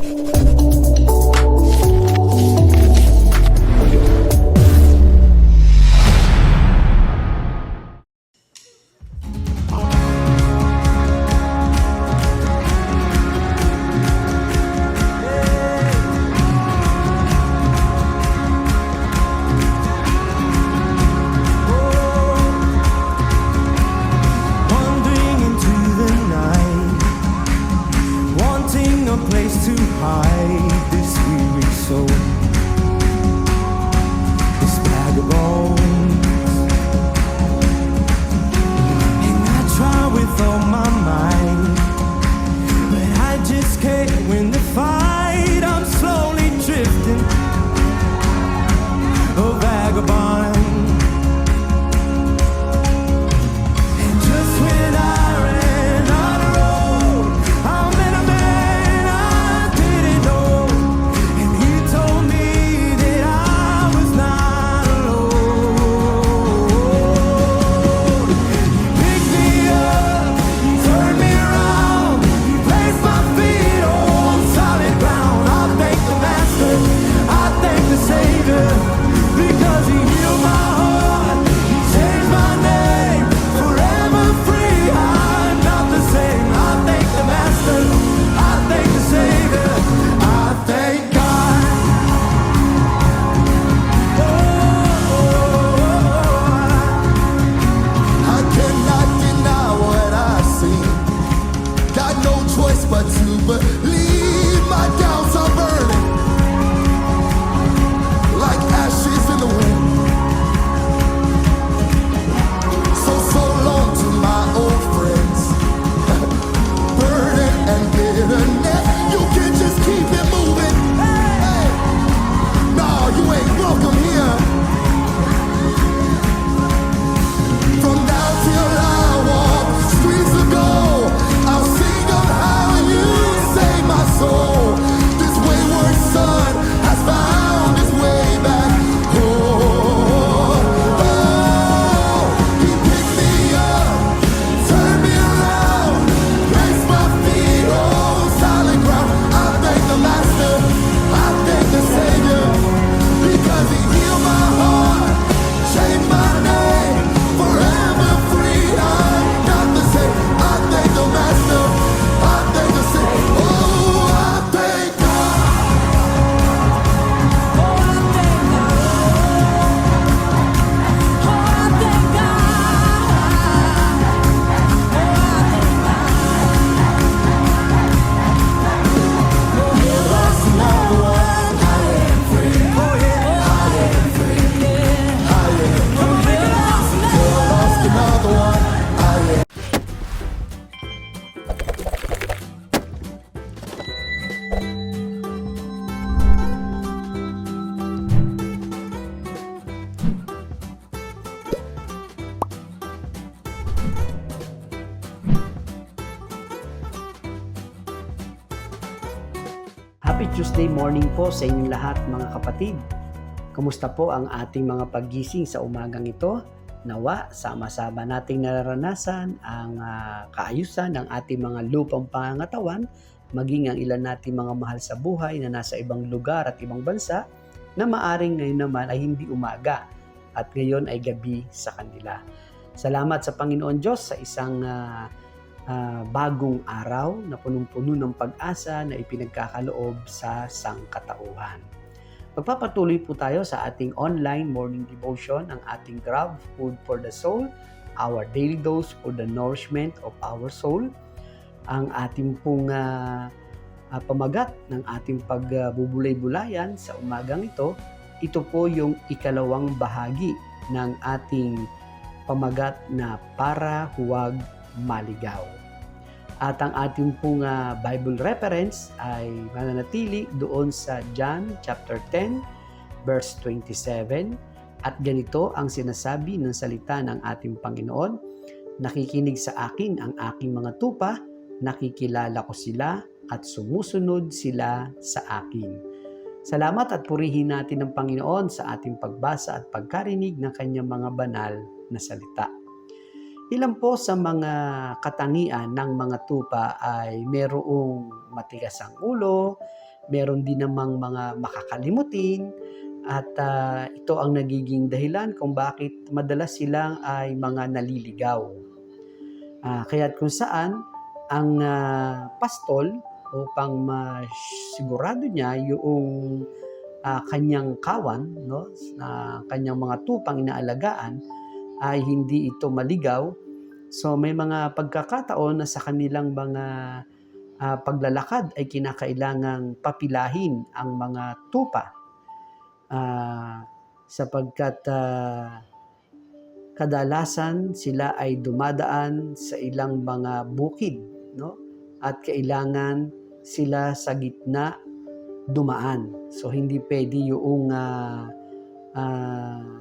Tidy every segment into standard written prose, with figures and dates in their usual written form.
Wandering into the night, wanting a place to hide this weary soul, this bag of bones. And I try with all my might, but I just can't win the fight. I'm slowly drifting, a vagabond. And just when I ran out of road, I met a man I didn't know, and he told me that I was not alone. He picked me up, he turned me around, he placed my feet on solid ground. I thank the Master, I thank the Savior, because he healed my heart, he changed my name, forever free. I'm not the same. I thank the Master, I thank the Savior, I thank God. I cannot deny what I see. Got no choice but to believe. My doubts are burning like ashes in the wind. So long to my old friends. Burden and bitterness, you can just keep it moving. Hey, no, you ain't welcome here. From now till I walk streets of gold, I'll sing of how you saved my soul. This wayward son has found his way back home. Oh, he picked me up, turned me around, placed my feet on solid ground. I thank the Master, I thank the Savior, because he healed my heart, changed my name, forever free. I'm not the same. I thank the Master, I thank the Savior. Oh, I thank God. Lost another one. I am free. Oh yeah, I am free. I am free. Lost another one. I am. Happy Tuesday morning po sa inyong lahat mga kapatid. Kumusta po ang ating mga paggising sa umagang ito? Nawa, sama-sama nating nararanasan ang kaayusan ng ating mga lupang pangangatawan, maging ang ilan nating mga mahal sa buhay na nasa ibang lugar at ibang bansa na maaring ngayon naman ay hindi umaga at ngayon ay gabi sa kanila. Salamat sa Panginoon Diyos sa isang bagong araw na punong-puno ng pag-asa na ipinagkakaloob sa sangkatauhan. Magpapatuloy po tayo sa ating online morning devotion, ang ating Grab Food for the Soul, our daily dose for the nourishment of our soul. Ang ating pong pamagat ng ating pagbubulay-bulayan sa umagang ito po yung ikalawang bahagi ng ating pamagat na para huwag maligaw. At ang ating pong Bible reference ay mananatili doon sa John chapter 10 verse 27 at ganito ang sinasabi ng salita ng ating Panginoon, nakikinig sa akin ang aking mga tupa, nakikilala ko sila at sumusunod sila sa akin. Salamat at purihin natin ang Panginoon sa ating pagbasa at pagkarinig ng kanyang mga banal na salita. Ilan po sa mga katangian ng mga tupa ay merong matigas ang ulo, meron din namang mga makakalimutin at ito ang nagiging dahilan kung bakit madalas silang ay mga naliligaw. Kaya't kung saan ang pastol upang masigurado niya yung kanyang kawan, no, kanyang mga tupang inaalagaan ay hindi ito maligaw. So may mga pagkakataon na sa kanilang mga paglalakad ay kinakailangang papilahin ang mga tupa sapagkat kadalasan sila ay dumadaan sa ilang mga bukid, no? At kailangan sila sa gitna dumaan. So hindi pwede yung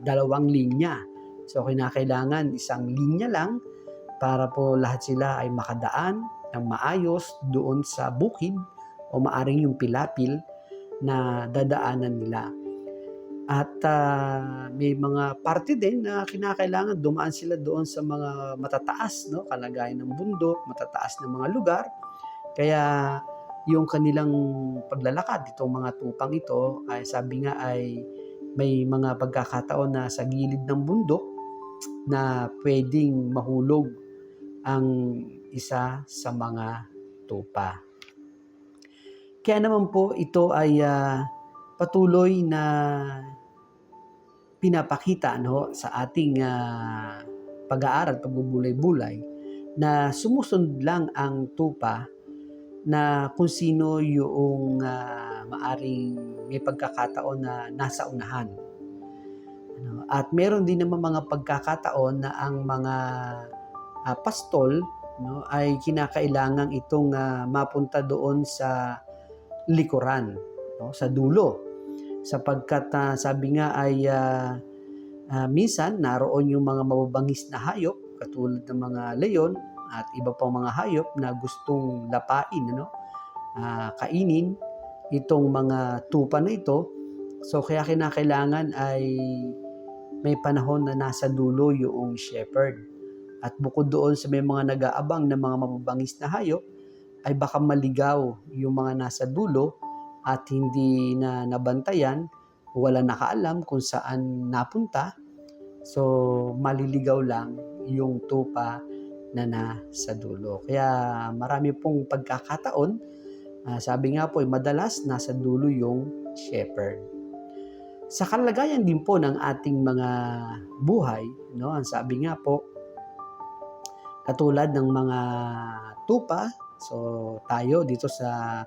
dalawang linya. So kinakailangan isang linya lang para po lahat sila ay makadaan ng maayos doon sa bukid o maaring yung pilapil na dadaanan nila. At may mga parte din na kinakailangan dumaan sila doon sa mga matataas, no? Kalagayan ng bundok, matataas na mga lugar. Kaya yung kanilang paglalakad, itong mga tupang ito, ay sabi nga ay may mga pagkakataon na sa gilid ng bundok na pwedeng mahulog ang isa sa mga tupa. Kaya naman po ito ay patuloy na pinapakita, no, sa ating pag-aaral, pagbubulay-bulay, na sumusunod lang ang tupa na kung sino yung maaring may pagkakataon na nasa unahan. At meron din naman mga pagkakataon na ang mga pastol, no, ay kinakailangan itong mapunta doon sa likuran, no, sa dulo. Sapagkat sabi nga ay minsan naroon yung mga mababangis na hayop katulad ng mga leon at iba pang mga hayop na gustong lapain, kainin itong mga tupa na ito. So kaya kinakailangan ay may panahon na nasa dulo yung shepherd. At bukod doon sa may mga nag-aabang na mga mababangis na hayop, ay baka maligaw yung mga nasa dulo at hindi na nabantayan, wala nakaalam kung saan napunta. So maliligaw lang yung tupa na nasa dulo. Kaya marami pong pagkakataon, sabi nga po, madalas nasa dulo yung shepherd. Sa kalagayan din po ng ating mga buhay, no, ang sabi nga po, katulad ng mga tupa, so tayo dito sa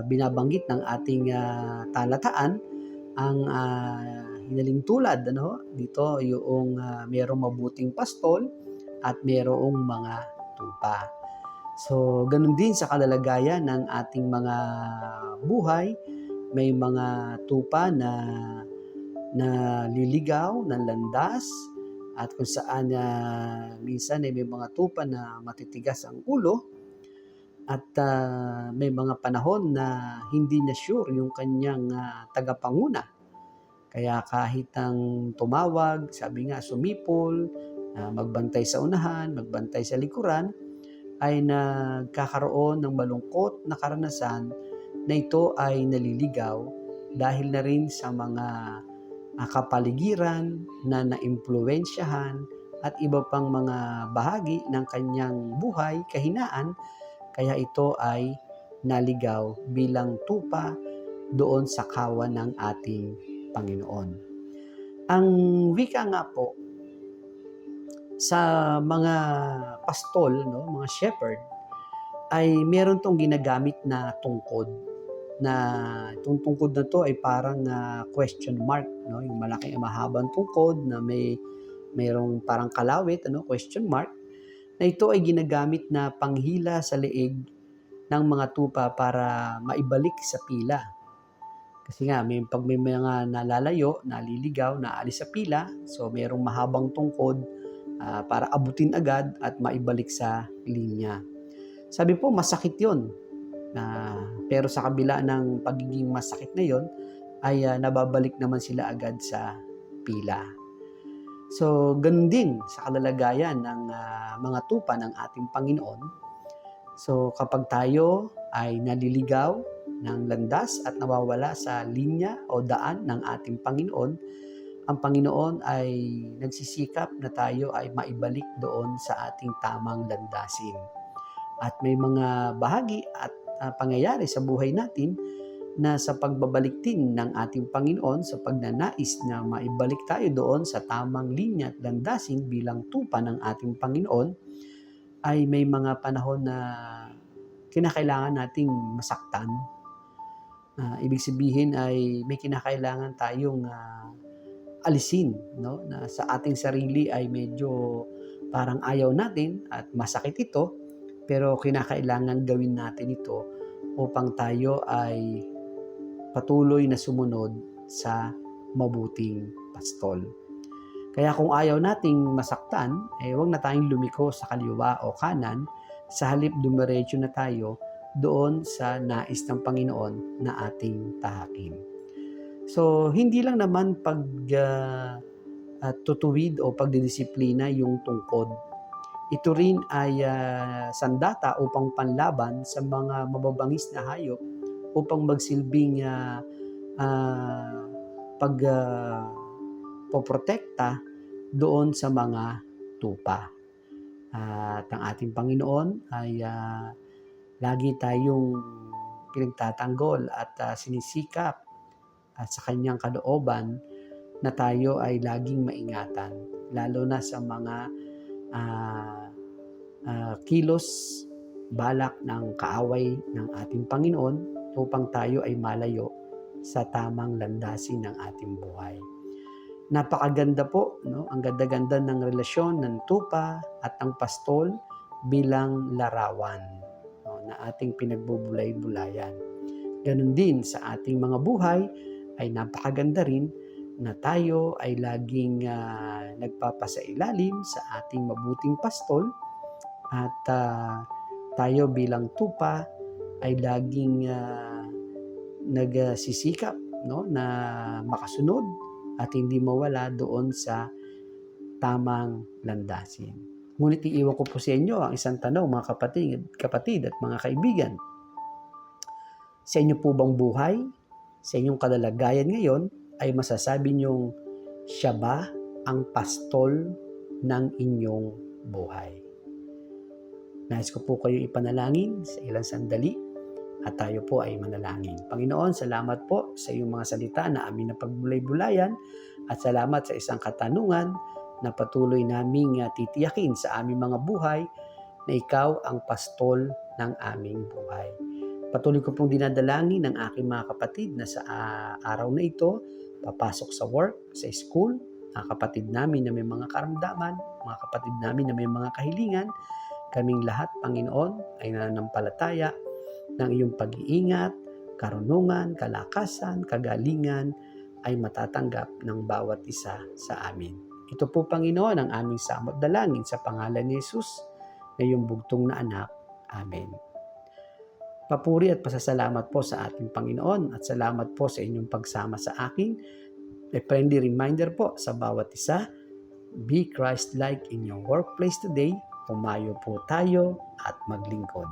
binabanggit ng ating talataan, ang hinaling tulad, dito yung mayroong mabuting pastol at mayroong mga tupa. So ganun din sa kalalagayan ng ating mga buhay, may mga tupa na liligaw ng landas, at kung saan minsan ay may mga tupa na matitigas ang ulo, at may mga panahon na hindi na sure yung kanyang tagapanguna. Kaya kahit ang tumawag, sabi nga sumipol, magbantay sa unahan, magbantay sa likuran, ay nagkakaroon ng malungkot na karanasan na ito ay naliligaw dahil na rin sa mga kapaligiran na naimpluwensyahan at iba pang mga bahagi ng kanyang buhay, kahinaan, kaya ito ay naligaw bilang tupa doon sa kawan ng ating Panginoon. Ang wika nga po sa mga pastol, mga shepherd, ay meron tong ginagamit na tungkod, na itong tungkod na to ay parang question mark, yung malaking mahabang tungkod na mayroong parang kalawit, question mark, na ito ay ginagamit na panghila sa leeg ng mga tupa para maibalik sa pila. Kasi nga pag may mga nalalayo, naliligaw, naalis sa pila, so mayroong mahabang tungkod para abutin agad at maibalik sa linya. Sabi po, masakit yun. Pero sa kabila ng pagiging masakit na yon, ay nababalik naman sila agad sa pila. So, ganun din sa kalalagayan ng mga tupa ng ating Panginoon. So, kapag tayo ay naliligaw ng landas at nawawala sa linya o daan ng ating Panginoon, ang Panginoon ay nagsisikap na tayo ay maibalik doon sa ating tamang landasin. At may mga bahagi at pangyayari sa buhay natin na sa pagbabalik din ng ating Panginoon sa pagnanais na maibalik tayo doon sa tamang linya at landasin bilang tupa ng ating Panginoon, ay may mga panahon na kinakailangan nating masaktan. Ibig sabihin ay may kinakailangan tayong alisin, no? Na sa ating sarili ay medyo parang ayaw natin at masakit ito, pero kinakailangan gawin natin ito upang tayo ay patuloy na sumunod sa mabuting pastol. Kaya kung ayaw nating masaktan, huwag na tayong lumiko sa kaliwa o kanan, sa halip dumiretso na tayo doon sa nais ng Panginoon na ating tahakin. So, hindi lang naman tutuwid o pagdidisiplina yung tungkod. Ito rin ay sandata upang panlaban sa mga mababangis na hayop upang magsilbing poprotekta doon sa mga tupa. At ang ating Panginoon ay lagi tayong pinagtatanggol at sinisikap at sa kanyang kalooban na tayo ay laging maingatan, lalo na sa mga kilos, balak ng kaaway ng ating Panginoon upang tayo ay malayo sa tamang landasin ng ating buhay. Napakaganda po, no? Ang ganda-ganda ng relasyon ng tupa at ng pastol bilang larawan, no, na ating pinagbubulay-bulayan. Ganon din sa ating mga buhay ay napakaganda rin na tayo ay laging nagpapasailalim sa ating mabuting pastol at tayo bilang tupa ay laging nagsisikap, no, na makasunod at hindi mawala doon sa tamang landasin. Ngunit iiwan ko po sa inyo ang isang tanong, mga kapatid at mga kaibigan. Sa inyo po bang buhay, sa inyong kalalagayan ngayon, ay masasabi niyong siya ba ang pastol ng inyong buhay? Nais ko po kayo ipanalangin sa ilang sandali at tayo po ay manalangin. Panginoon, salamat po sa iyong mga salita na aming napagbulay-bulayan at salamat sa isang katanungan na patuloy naming titiyakin sa aming mga buhay na ikaw ang pastol ng aming buhay. Patuloy ko pong dinadalangin ng aking mga kapatid na sa araw na ito, papasok sa work, sa school, mga kapatid namin na may mga karamdaman, mga kapatid namin na may mga kahilingan, kaming lahat, Panginoon, ay nananampalataya ng iyong pag-iingat, karunungan, kalakasan, kagalingan ay matatanggap ng bawat isa sa amin. Ito po, Panginoon, ang aming samot dalangin sa pangalan ni Jesus na iyong bugtong na anak. Amen. Papuri at pasasalamat po sa ating Panginoon at salamat po sa inyong pagsama sa akin. A friendly reminder po sa bawat isa, be Christ-like in your workplace today. Pumayo po tayo at maglingkod.